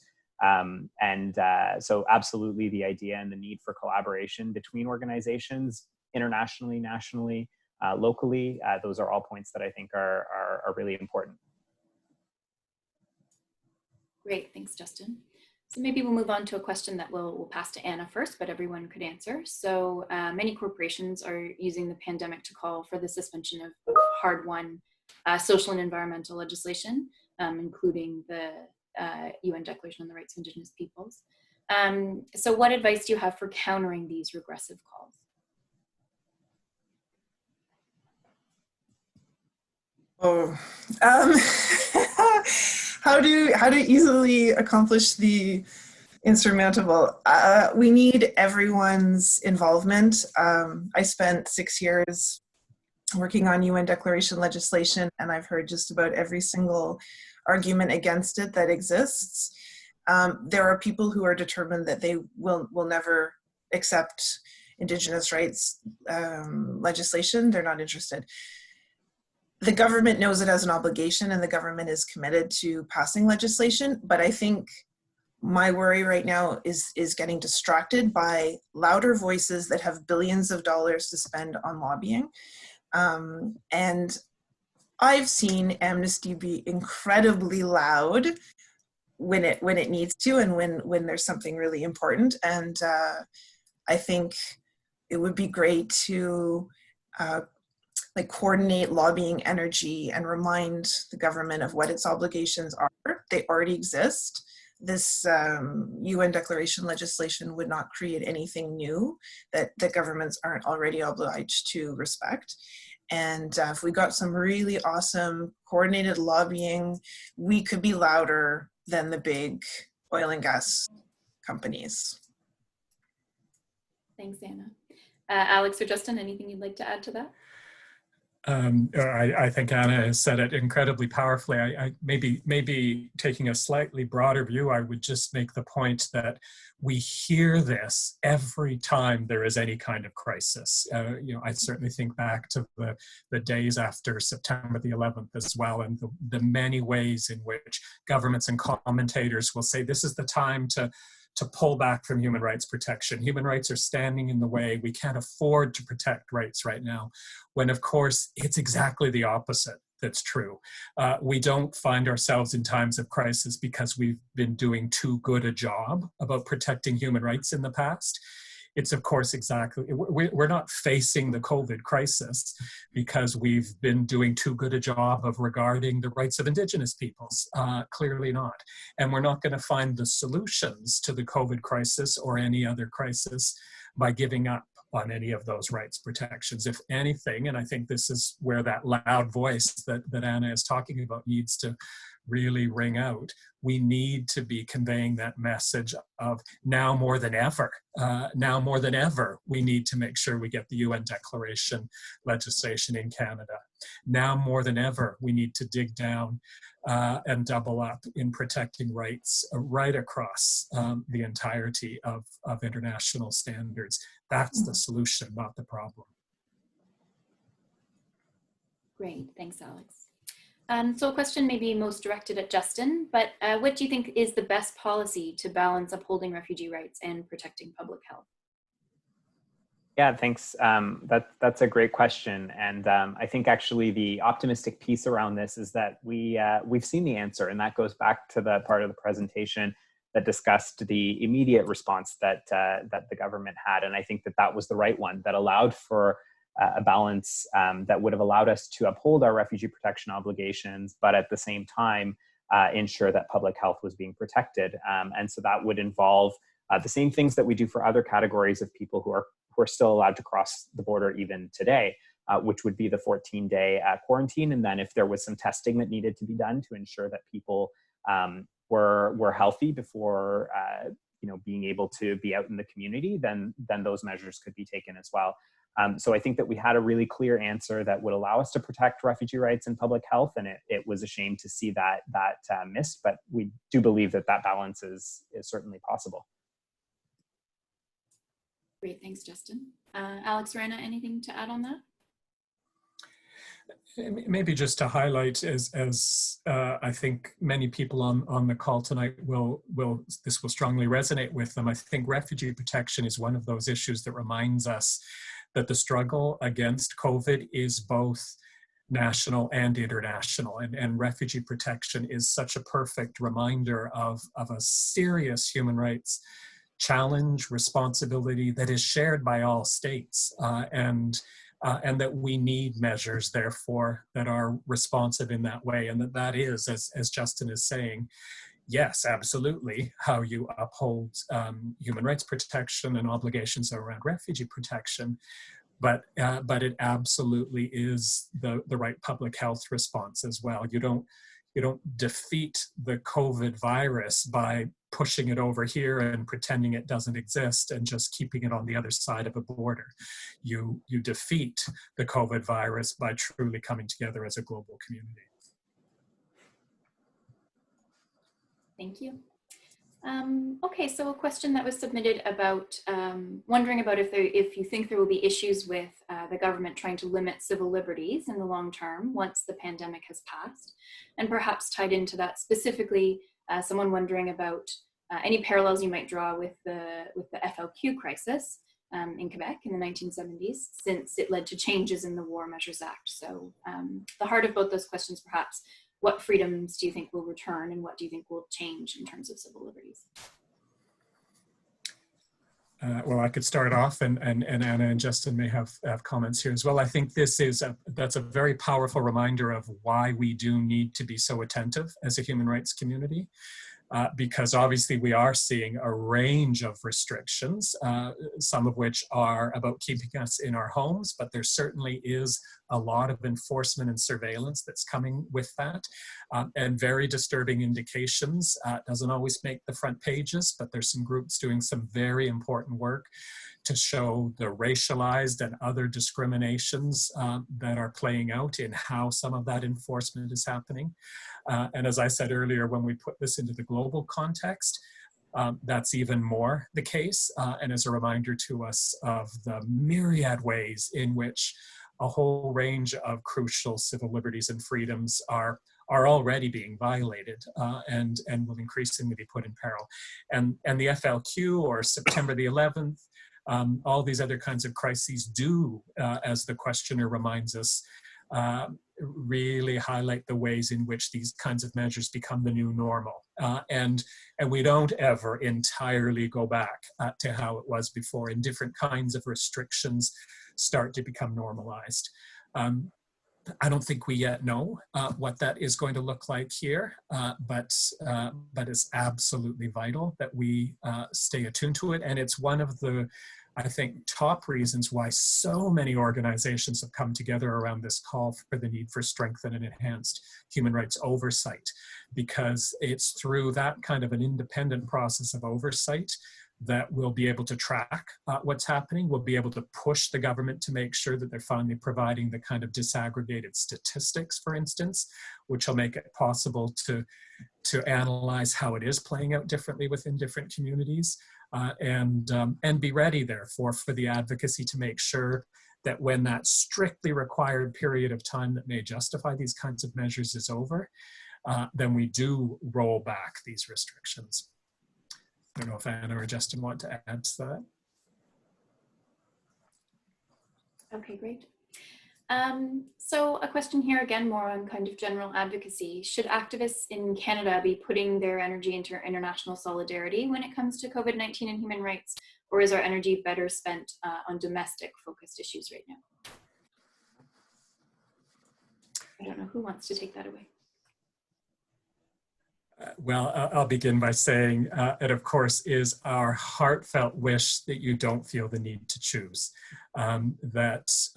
So absolutely the idea and the need for collaboration between organizations, internationally, nationally, locally, those are all points that I think are really important. Great, thanks, Justin. So maybe we'll move on to a question that we'll pass to Anna first, but everyone could answer. So many corporations are using the pandemic to call for the suspension of hard-won social and environmental legislation, including the UN Declaration on the Rights of Indigenous Peoples. So what advice do you have for countering these regressive calls? Oh, how to easily accomplish the insurmountable? We need everyone's involvement. I spent 6 years working on UN Declaration legislation, and I've heard just about every single argument against it that exists. There are people who are determined that they will never accept Indigenous rights legislation. They're not interested. The government knows it has an obligation, and the government is committed to passing legislation, but I think my worry right now is getting distracted by louder voices that have billions of dollars to spend on lobbying. And I've seen Amnesty be incredibly loud when it needs to, and when there's something really important. And I think it would be great to coordinate lobbying energy and remind the government of what its obligations are. They already exist. This UN declaration legislation would not create anything new that governments aren't already obliged to respect. And if we got some really awesome coordinated lobbying, we could be louder than the big oil and gas companies. Thanks, Anna. Alex or Justin, anything you'd like to add to that? I think Anna has said it incredibly powerfully. I maybe taking a slightly broader view, I would just make the point that we hear this every time there is any kind of crisis. I certainly think back to the days after September the 11th as well, and the many ways in which governments and commentators will say this is the time to pull back from human rights protection. Human rights are standing in the way. We can't afford to protect rights right now, when of course it's exactly the opposite. that's true. We don't find ourselves in times of crisis because we've been doing too good a job about protecting human rights in the past. It's of course exactly, we're not facing the COVID crisis because we've been doing too good a job of regarding the rights of Indigenous peoples, clearly not. And we're not going to find the solutions to the COVID crisis or any other crisis by giving up on any of those rights protections. If anything, and I think this is where that loud voice that Anna is talking about needs to really ring out, we need to be conveying that message of now more than ever, we need to make sure we get the UN Declaration legislation in Canada. Now more than ever, we need to dig down and double up in protecting rights right across the entirety of international standards. That's the solution, not the problem. Great, thanks, Alex. So a question maybe most directed at Justin, but what do you think is the best policy to balance upholding refugee rights and protecting public health? Yeah, thanks. That's a great question. And I think actually the optimistic piece around this is that we've seen the answer, and that goes back to the part of the presentation that discussed the immediate response that the government had. And I think that was the right one that allowed for a balance that would have allowed us to uphold our refugee protection obligations, but at the same time ensure that public health was being protected. And so that would involve the same things that we do for other categories of people who are still allowed to cross the border even today, which would be the 14-day quarantine. And then if there was some testing that needed to be done to ensure that people were healthy before being able to be out in the community, then those measures could be taken as well. So I think that we had a really clear answer that would allow us to protect refugee rights and public health, and it was a shame to see that missed, but we do believe that balance is certainly possible. Great, thanks, Justin. Alex, Rana, anything to add on that? Maybe just to highlight, as I think many people on the call tonight this will strongly resonate with them. I think refugee protection is one of those issues that reminds us that the struggle against COVID is both national and international, and refugee protection is such a perfect reminder of a serious human rights challenge, responsibility that is shared by all states, and that we need measures, therefore, that are responsive in that way, and that is, as Justin is saying, yes, absolutely, how you uphold human rights protection and obligations around refugee protection, but it absolutely is the right public health response as well. You don't defeat the COVID virus by pushing it over here and pretending it doesn't exist and just keeping it on the other side of a border. You defeat the COVID virus by truly coming together as a global community. Thank you. Okay, so a question that was submitted about wondering about if you think there will be issues with the government trying to limit civil liberties in the long term once the pandemic has passed, and perhaps tied into that specifically, someone wondering about any parallels you might draw with the FLQ crisis in Quebec in the 1970s, since it led to changes in the War Measures Act. So the heart of both those questions, perhaps, what freedoms do you think will return and what do you think will change in terms of civil liberties? Well, I could start off, and Anna and Justin may have comments here as well. I think that's a very powerful reminder of why we do need to be so attentive as a human rights community. Because obviously we are seeing a range of restrictions, some of which are about keeping us in our homes, but there certainly is a lot of enforcement and surveillance that's coming with that, and very disturbing indications. Doesn't always make the front pages, but there's some groups doing some very important work to show the racialized and other discriminations that are playing out in how some of that enforcement is happening. And as I said earlier, when we put this into the global context, that's even more the case, and as a reminder to us of the myriad ways in which a whole range of crucial civil liberties and freedoms are already being violated and will increasingly be put in peril. And the FLQ, or September the 11th, all these other kinds of crises do, as the questioner reminds us, really highlight the ways in which these kinds of measures become the new normal. And we don't ever entirely go back to how it was before, and different kinds of restrictions start to become normalized. I don't think we yet know what that is going to look like here, but it's absolutely vital that we stay attuned to it. And it's one of the, I think, top reasons why so many organizations have come together around this call for the need for strengthened and enhanced human rights oversight, because it's through that kind of an independent process of oversight that we'll be able to track what's happening. We'll be able to push the government to make sure that they're finally providing the kind of disaggregated statistics, for instance, which will make it possible to analyze how it is playing out differently within different communities, and be ready, therefore, for the advocacy to make sure that when that strictly required period of time that may justify these kinds of measures is over, then we do roll back these restrictions. I don't know if Anna or Justin want to add to that. Okay, great. So a question here again, more on kind of general advocacy. Should activists in Canada be putting their energy into international solidarity when it comes to COVID-19 and human rights, or is our energy better spent on domestic focused issues right now? I don't know who wants to take that away. Well, I'll begin by saying it, of course, is our heartfelt wish that you don't feel the need to choose. And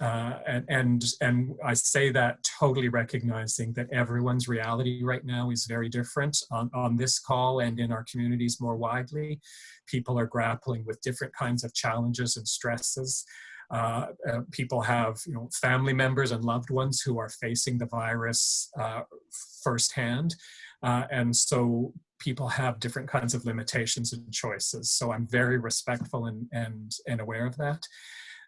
I say that totally recognizing that everyone's reality right now is very different on this call and in our communities more widely. People are grappling with different kinds of challenges and stresses. People have, family members and loved ones who are facing the virus firsthand. And so people have different kinds of limitations and choices. So I'm very respectful and aware of that.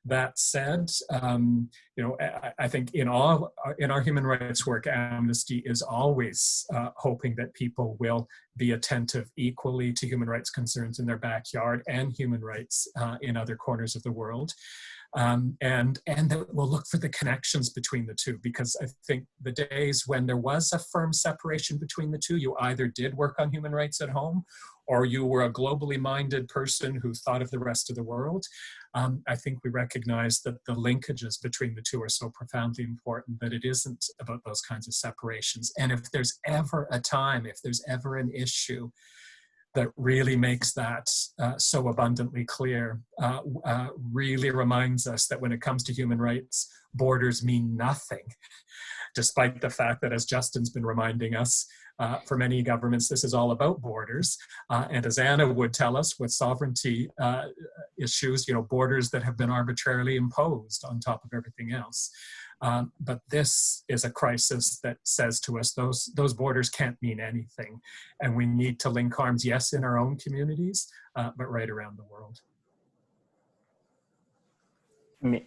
That said, I think in our human rights work, Amnesty is always hoping that people will be attentive equally to human rights concerns in their backyard and human rights in other corners of the world. And that we'll look for the connections between the two, because I think the days when there was a firm separation between the two, you either did work on human rights at home or you were a globally minded person who thought of the rest of the world. I think we recognize that the linkages between the two are so profoundly important that it isn't about those kinds of separations. And if there's ever a time, if there's ever an issue that really makes that so abundantly clear, really reminds us that when it comes to human rights, borders mean nothing, despite the fact that, as Justin's been reminding us, for many governments, this is all about borders. And as Anna would tell us, with sovereignty issues, borders that have been arbitrarily imposed on top of everything else. But this is a crisis that says to us those borders can't mean anything. And we need to link arms, yes, in our own communities, but right around the world.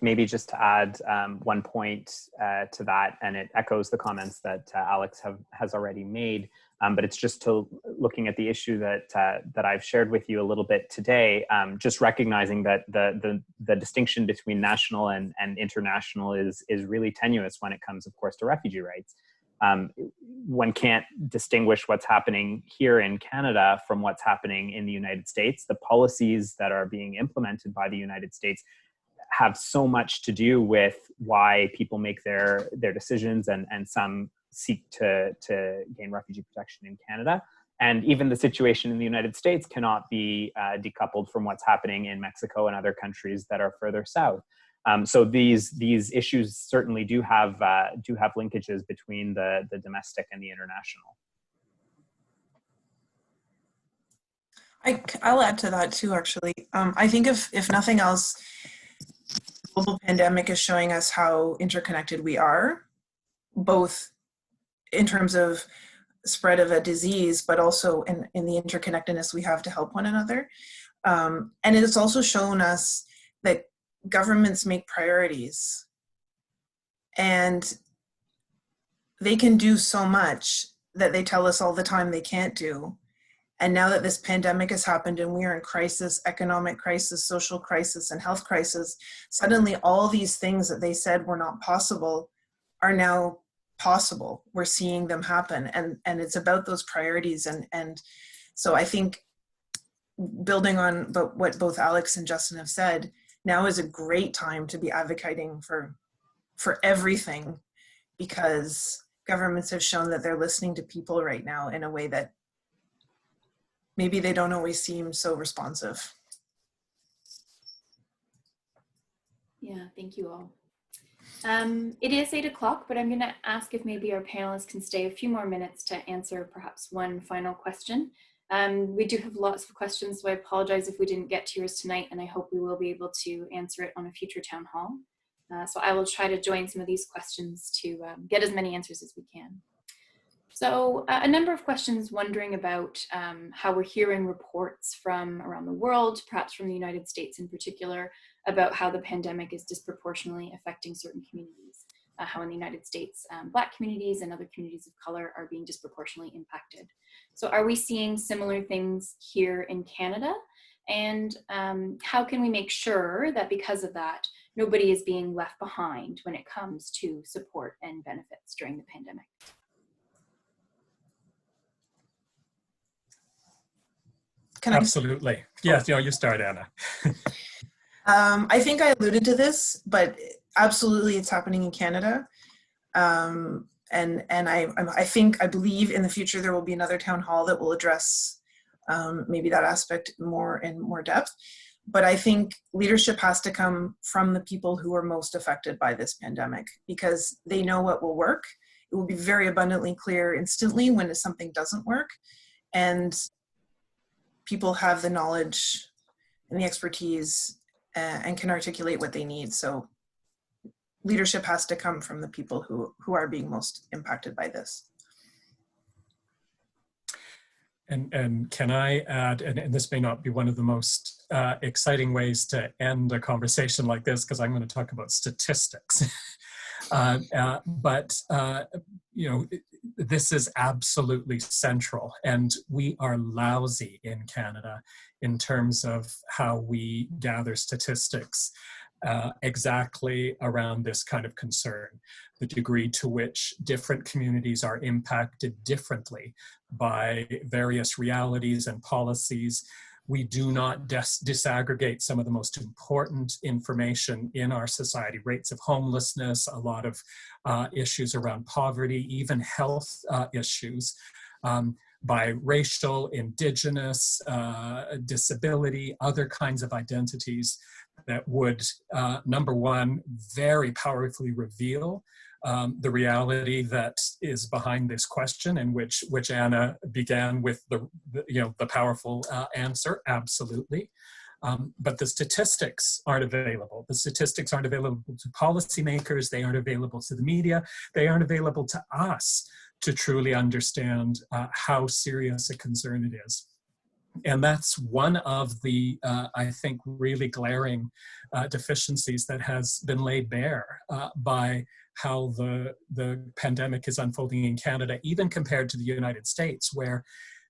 Maybe just to add one point to that, and it echoes the comments that Alex has already made, but it's just to looking at the issue that I've shared with you a little bit today, just recognizing that the distinction between national and international is really tenuous when it comes, of course, to refugee rights. One can't distinguish what's happening here in Canada from what's happening in the United States. The policies that are being implemented by the United States have so much to do with why people make their decisions, and some seek to gain refugee protection in Canada. And even the situation in the United States cannot be decoupled from what's happening in Mexico and other countries that are further south. So these issues certainly do have linkages between the domestic and the international. I'll add to that too, actually. I think if nothing else, the global pandemic is showing us how interconnected we are, both in terms of spread of a disease, but also in the interconnectedness we have to help one another. And it's also shown us that governments make priorities, and they can do so much that they tell us all the time they can't do. And now that this pandemic has happened and we are in crisis, economic crisis, social crisis, and health crisis, suddenly all these things that they said were not possible are now possible. We're seeing them happen, and it's about those priorities. And so I think, building on what both Alex and Justin have said, now is a great time to be advocating for everything, because governments have shown that they're listening to people right now in a way that maybe they don't always seem so responsive. Yeah, thank you all. It is 8 o'clock, but I'm going to ask if maybe our panelists can stay a few more minutes to answer perhaps one final question. We do have lots of questions, so I apologize if we didn't get to yours tonight, and I hope we will be able to answer it on a future town hall. So I will try to join some of these questions to get as many answers as we can. So a number of questions wondering about how we're hearing reports from around the world, perhaps from the United States in particular, about how the pandemic is disproportionately affecting certain communities, how in the United States, Black communities and other communities of color are being disproportionately impacted. So are we seeing similar things here in Canada? And how can we make sure that because of that, nobody is being left behind when it comes to support and benefits during the pandemic? Absolutely. Yes, you start, Anna. I think I alluded to this, but absolutely it's happening in Canada. And I believe in the future there will be another town hall that will address maybe that aspect in more depth. But I think leadership has to come from the people who are most affected by this pandemic, because they know what will work. It will be very abundantly clear instantly when something doesn't work. And people have the knowledge and the expertise and can articulate what they need. So leadership has to come from the people who are being most impacted by this. And can I add, and this may not be one of the most exciting ways to end a conversation like this, because I'm going to talk about statistics. But this is absolutely central, and we are lousy in Canada in terms of how we gather statistics exactly around this kind of concern, the degree to which different communities are impacted differently by various realities and policies. We do not disaggregate some of the most important information in our society, rates of homelessness, a lot of issues around poverty, even health issues, by racial, Indigenous, disability, other kinds of identities that would, number one, very powerfully reveal the reality that is behind this question, and which Anna began with the powerful answer, absolutely. But the statistics aren't available. The statistics aren't available to policymakers. They aren't available to the media. They aren't available to us to truly understand how serious a concern it is. And that's one of the, I think, really glaring deficiencies that has been laid bare by how the pandemic is unfolding in Canada, even compared to the United States, where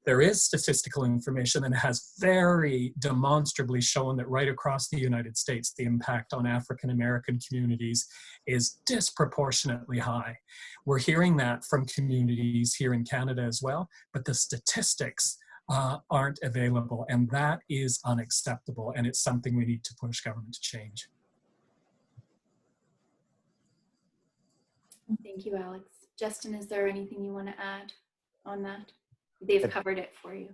there is statistical information and has very demonstrably shown that right across the United States, the impact on African American communities is disproportionately high. We're hearing that from communities here in Canada as well, but the statistics aren't available, and that is unacceptable, and it's something we need to push government to change. Thank you, Alex. Justin, is there anything you want to add on that? They've covered it for you.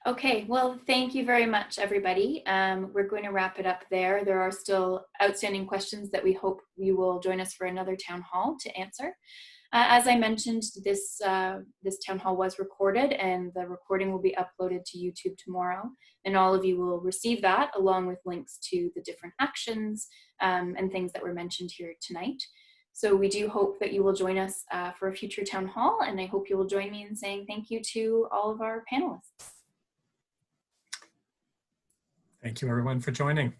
Okay, well, thank you very much, everybody. We're going to wrap it up there. There are still outstanding questions that we hope you will join us for another town hall to answer. As I mentioned, this town hall was recorded, and the recording will be uploaded to YouTube tomorrow. And all of you will receive that, along with links to the different actions and things that were mentioned here tonight. So we do hope that you will join us for a future town hall, and I hope you will join me in saying thank you to all of our panelists. Thank you, everyone, for joining.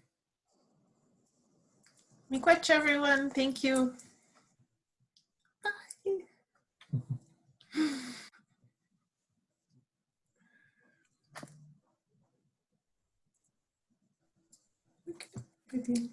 Miigwech, everyone. Thank you. Bye. Okay.